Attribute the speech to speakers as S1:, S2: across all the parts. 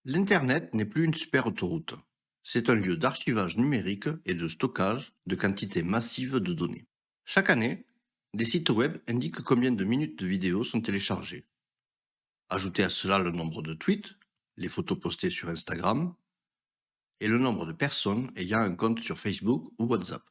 S1: L'Internet n'est plus une super autoroute. C'est un lieu d'archivage numérique et de stockage de quantités massives de données. Chaque année, des sites web indiquent combien de minutes de vidéos sont téléchargées. Ajoutez à cela le nombre de tweets, les photos postées sur Instagram et le nombre de personnes ayant un compte sur Facebook ou WhatsApp.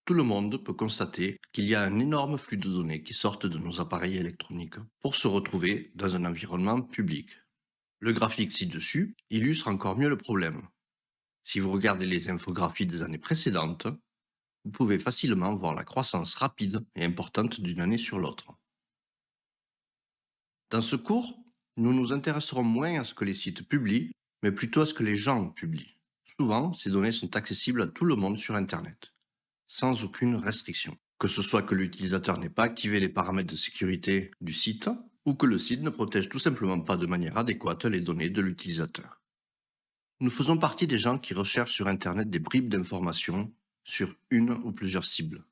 S1: Tout le monde peut constater qu'il y a un énorme flux de données qui sortent de nos appareils électroniques pour se retrouver dans un environnement public. Le graphique ci-dessus illustre encore mieux le problème. Si vous regardez les infographies des années précédentes, vous pouvez facilement voir la croissance rapide et importante d'une année sur l'autre. Dans ce cours, nous nous intéresserons moins à ce que les sites publient, mais plutôt à ce que les gens publient. Souvent, ces données sont accessibles à tout le monde sur Internet, sans aucune restriction. Que ce soit que l'utilisateur n'ait pas activé les paramètres de sécurité du site, ou que le site ne protège tout simplement pas de manière adéquate les données de l'utilisateur. Nous faisons partie des gens qui recherchent sur Internet des bribes d'informations sur une ou plusieurs cibles.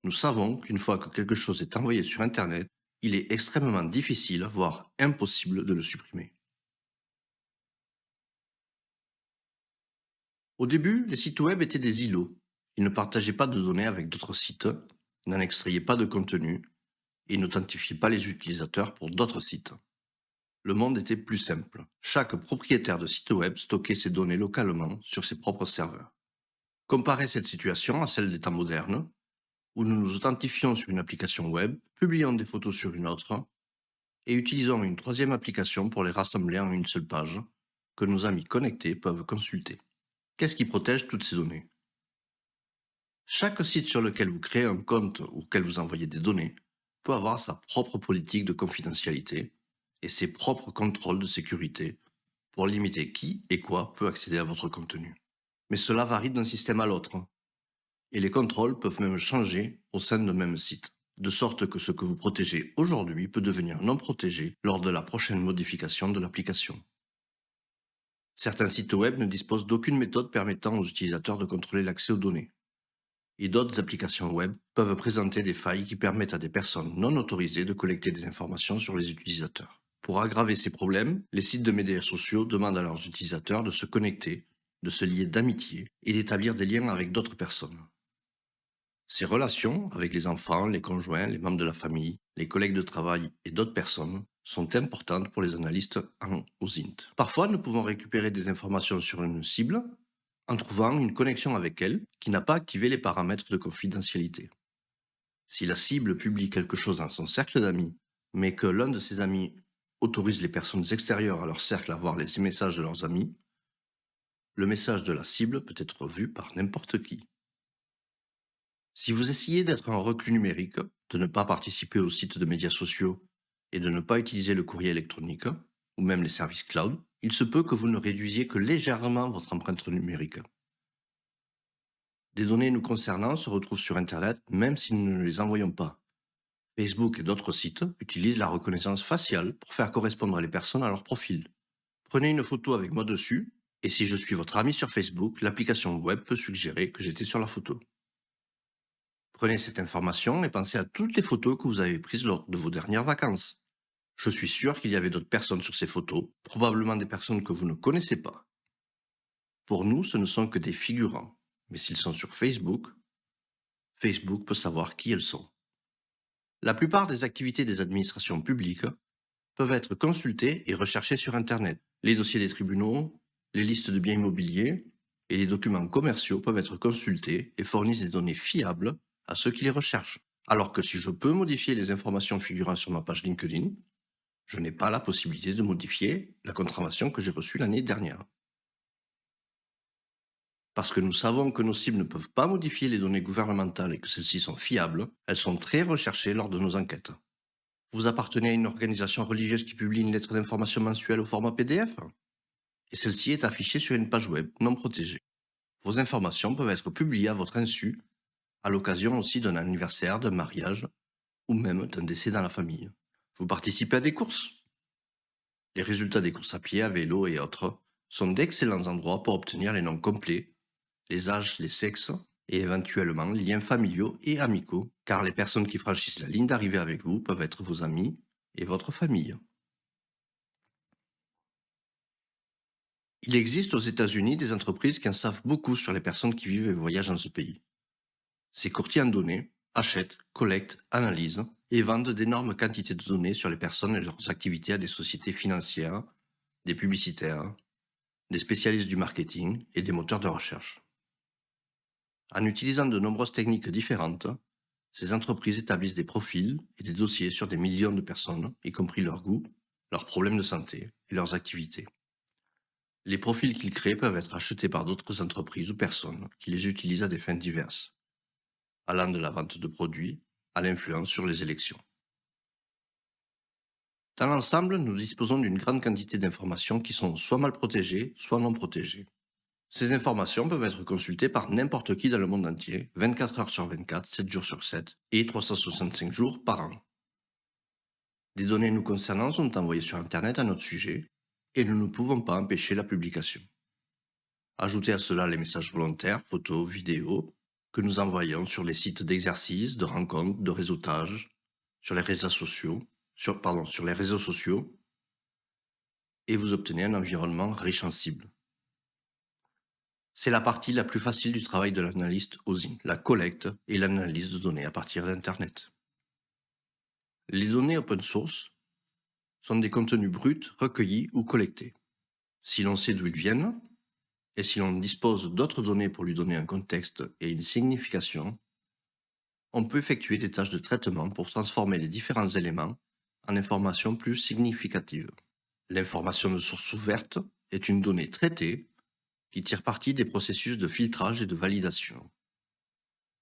S1: Nous savons qu'une fois que quelque chose est envoyé sur Internet, il est extrêmement difficile, voire impossible de le supprimer. Au début, les sites web étaient des îlots. Ils ne partageaient pas de données avec d'autres sites, n'en extrayaient pas de contenu et n'authentifiaient pas les utilisateurs pour d'autres sites. Le monde était plus simple. Chaque propriétaire de site web stockait ses données localement sur ses propres serveurs. Comparez cette situation à celle des temps modernes, où nous nous authentifions sur une application web, publions des photos sur une autre, et utilisons une troisième application pour les rassembler en une seule page, que nos amis connectés peuvent consulter. Qu'est-ce qui protège toutes ces données? Chaque site sur lequel vous créez un compte ou auquel vous envoyez des données peut avoir sa propre politique de confidentialité et ses propres contrôles de sécurité pour limiter qui et quoi peut accéder à votre contenu. Mais cela varie d'un système à l'autre, et les contrôles peuvent même changer au sein d'un même site, de sorte que ce que vous protégez aujourd'hui peut devenir non protégé lors de la prochaine modification de l'application. Certains sites web ne disposent d'aucune méthode permettant aux utilisateurs de contrôler l'accès aux données, et d'autres applications web peuvent présenter des failles qui permettent à des personnes non autorisées de collecter des informations sur les utilisateurs. Pour aggraver ces problèmes, les sites de médias sociaux demandent à leurs utilisateurs de se connecter, de se lier d'amitié et d'établir des liens avec d'autres personnes. Ces relations avec les enfants, les conjoints, les membres de la famille, les collègues de travail et d'autres personnes sont importantes pour les analystes en OSINT. Parfois, nous pouvons récupérer des informations sur une cible en trouvant une connexion avec elle qui n'a pas activé les paramètres de confidentialité. Si la cible publie quelque chose dans son cercle d'amis, mais que l'un de ses amis autorise les personnes extérieures à leur cercle à voir les messages de leurs amis, le message de la cible peut être vu par n'importe qui. Si vous essayez d'être un reclus numérique, de ne pas participer aux sites de médias sociaux et de ne pas utiliser le courrier électronique, ou même les services cloud, il se peut que vous ne réduisiez que légèrement votre empreinte numérique. Des données nous concernant se retrouvent sur Internet même si nous ne les envoyons pas. Facebook et d'autres sites utilisent la reconnaissance faciale pour faire correspondre les personnes à leur profil. Prenez une photo avec moi dessus, et si je suis votre ami sur Facebook, l'application web peut suggérer que j'étais sur la photo. Prenez cette information et pensez à toutes les photos que vous avez prises lors de vos dernières vacances. Je suis sûr qu'il y avait d'autres personnes sur ces photos, probablement des personnes que vous ne connaissez pas. Pour nous, ce ne sont que des figurants, mais s'ils sont sur Facebook, Facebook peut savoir qui elles sont. La plupart des activités des administrations publiques peuvent être consultées et recherchées sur Internet. Les dossiers des tribunaux, les listes de biens immobiliers et les documents commerciaux peuvent être consultés et fournissent des données fiables à ceux qui les recherchent. Alors que si je peux modifier les informations figurant sur ma page LinkedIn, je n'ai pas la possibilité de modifier la contravention que j'ai reçue l'année dernière. Parce que nous savons que nos cibles ne peuvent pas modifier les données gouvernementales et que celles-ci sont fiables, elles sont très recherchées lors de nos enquêtes. Vous appartenez à une organisation religieuse qui publie une lettre d'information mensuelle au format PDF, et celle-ci est affichée sur une page web non protégée. Vos informations peuvent être publiées à votre insu, à l'occasion aussi d'un anniversaire, d'un mariage, ou même d'un décès dans la famille. Vous participez à des courses. Les résultats des courses à pied, à vélo et autres sont d'excellents endroits pour obtenir les noms complets, les âges, les sexes, et éventuellement les liens familiaux et amicaux, car les personnes qui franchissent la ligne d'arrivée avec vous peuvent être vos amis et votre famille. Il existe aux États-Unis des entreprises qui en savent beaucoup sur les personnes qui vivent et voyagent dans ce pays. Ces courtiers en données achètent, collectent, analysent et vendent d'énormes quantités de données sur les personnes et leurs activités à des sociétés financières, des publicitaires, des spécialistes du marketing et des moteurs de recherche. En utilisant de nombreuses techniques différentes, ces entreprises établissent des profils et des dossiers sur des millions de personnes, y compris leurs goûts, leurs problèmes de santé et leurs activités. Les profils qu'ils créent peuvent être achetés par d'autres entreprises ou personnes qui les utilisent à des fins diverses, allant de la vente de produits à l'influence sur les élections. Dans l'ensemble, nous disposons d'une grande quantité d'informations qui sont soit mal protégées, soit non protégées. Ces informations peuvent être consultées par n'importe qui dans le monde entier, 24 heures sur 24, 7 jours sur 7 et 365 jours par an. Des données nous concernant sont envoyées sur Internet à notre sujet et nous ne pouvons pas empêcher la publication. Ajoutez à cela les messages volontaires, photos, vidéos, que nous envoyons sur les sites d'exercice, de rencontres, de réseautage, sur les réseaux sociaux, sur les réseaux sociaux, et vous obtenez un environnement riche en cibles. C'est la partie la plus facile du travail de l'analyste OSINT, la collecte et l'analyse de données à partir d'Internet. Les données open source sont des contenus bruts recueillis ou collectés. Si l'on sait d'où ils viennent, et si l'on dispose d'autres données pour lui donner un contexte et une signification, on peut effectuer des tâches de traitement pour transformer les différents éléments en informations plus significatives. L'information de source ouverte est une donnée traitée qui tire parti des processus de filtrage et de validation.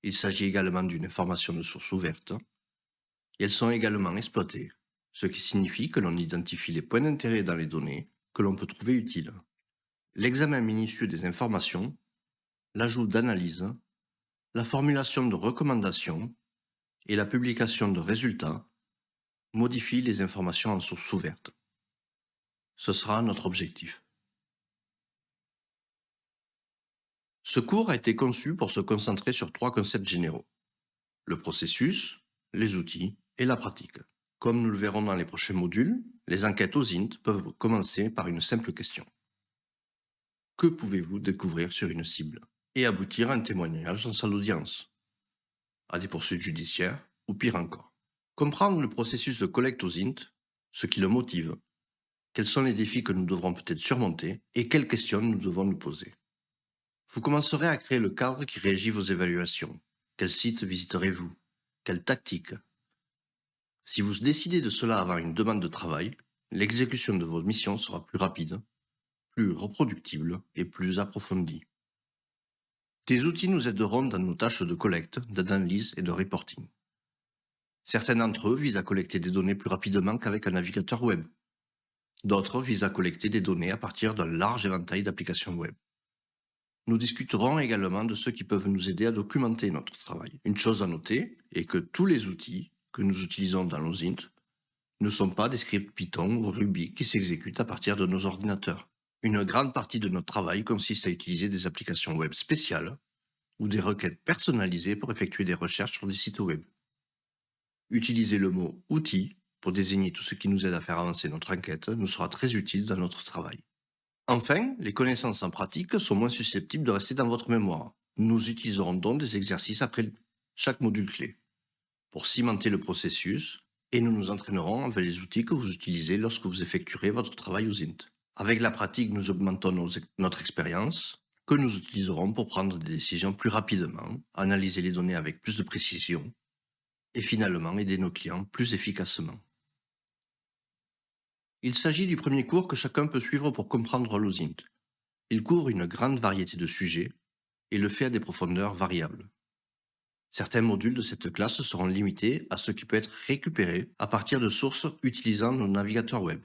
S1: Il s'agit également d'une information de source ouverte, et elles sont également exploitées, ce qui signifie que l'on identifie les points d'intérêt dans les données que l'on peut trouver utiles. L'examen minutieux des informations, l'ajout d'analyses, la formulation de recommandations et la publication de résultats modifient les informations en source ouverte. Ce sera notre objectif. Ce cours a été conçu pour se concentrer sur 3 concepts généraux: le processus, les outils et la pratique. Comme nous le verrons dans les prochains modules, les enquêtes OSINT peuvent commencer par une simple question. Que pouvez-vous découvrir sur une cible et aboutir à un témoignage en salle d'audience, à des poursuites judiciaires ou pire encore. Comprendre le processus de collecte OSINT, ce qui le motive, quels sont les défis que nous devrons peut-être surmonter et quelles questions nous devons nous poser. Vous commencerez à créer le cadre qui régit vos évaluations. Quel site visiterez-vous? Quelle tactique? Si vous décidez de cela avant une demande de travail, l'exécution de votre mission sera plus rapide, plus reproductible et plus approfondie. Des outils nous aideront dans nos tâches de collecte, d'analyse et de reporting. Certains d'entre eux visent à collecter des données plus rapidement qu'avec un navigateur web. D'autres visent à collecter des données à partir d'un large éventail d'applications web. Nous discuterons également de ceux qui peuvent nous aider à documenter notre travail. Une chose à noter est que tous les outils que nous utilisons dans nos int ne sont pas des scripts Python ou Ruby qui s'exécutent à partir de nos ordinateurs. Une grande partie de notre travail consiste à utiliser des applications web spéciales ou des requêtes personnalisées pour effectuer des recherches sur des sites web. Utiliser le mot « outil » pour désigner tout ce qui nous aide à faire avancer notre enquête nous sera très utile dans notre travail. Enfin, les connaissances en pratique sont moins susceptibles de rester dans votre mémoire. Nous utiliserons donc des exercices après chaque module clé pour cimenter le processus et nous nous entraînerons avec les outils que vous utilisez lorsque vous effectuerez votre travail aux int. Avec la pratique, nous augmentons notre expérience que nous utiliserons pour prendre des décisions plus rapidement, analyser les données avec plus de précision et finalement aider nos clients plus efficacement. Il s'agit du premier cours que chacun peut suivre pour comprendre l'OSINT. Il couvre une grande variété de sujets et le fait à des profondeurs variables. Certains modules de cette classe seront limités à ce qui peut être récupéré à partir de sources utilisant nos navigateurs web.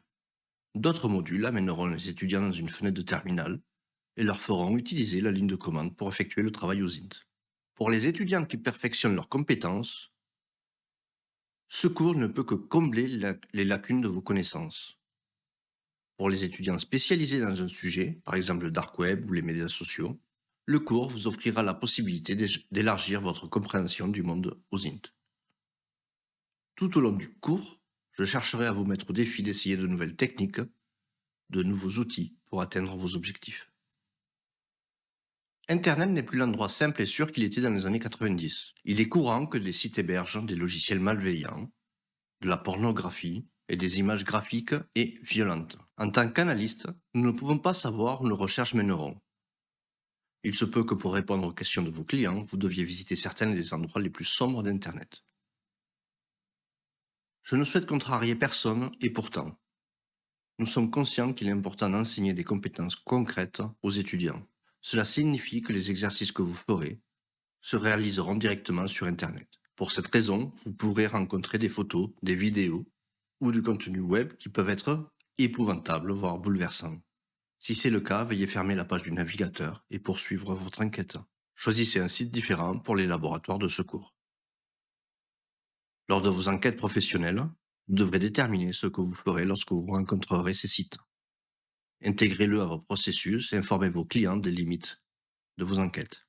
S1: D'autres modules amèneront les étudiants dans une fenêtre de terminal et leur feront utiliser la ligne de commande pour effectuer le travail OSINT. Pour les étudiants qui perfectionnent leurs compétences, ce cours ne peut que combler les lacunes de vos connaissances. Pour les étudiants spécialisés dans un sujet, par exemple le dark web ou les médias sociaux, le cours vous offrira la possibilité d'élargir votre compréhension du monde OSINT. Tout au long du cours, je chercherai à vous mettre au défi d'essayer de nouvelles techniques, de nouveaux outils pour atteindre vos objectifs. Internet n'est plus l'endroit simple et sûr qu'il était dans les années 90. Il est courant que des sites hébergent des logiciels malveillants, de la pornographie et des images graphiques et violentes. En tant qu'analyste, nous ne pouvons pas savoir où nos recherches mèneront. Il se peut que pour répondre aux questions de vos clients, vous deviez visiter certains des endroits les plus sombres d'Internet. Je ne souhaite contrarier personne et pourtant, nous sommes conscients qu'il est important d'enseigner des compétences concrètes aux étudiants. Cela signifie que les exercices que vous ferez se réaliseront directement sur Internet. Pour cette raison, vous pourrez rencontrer des photos, des vidéos ou du contenu web qui peuvent être épouvantables, voire bouleversants. Si c'est le cas, veuillez fermer la page du navigateur et poursuivre votre enquête. Choisissez un site différent pour les laboratoires de secours. Lors de vos enquêtes professionnelles, vous devrez déterminer ce que vous ferez lorsque vous rencontrerez ces sites. Intégrez-le à vos processus et informez vos clients des limites de vos enquêtes.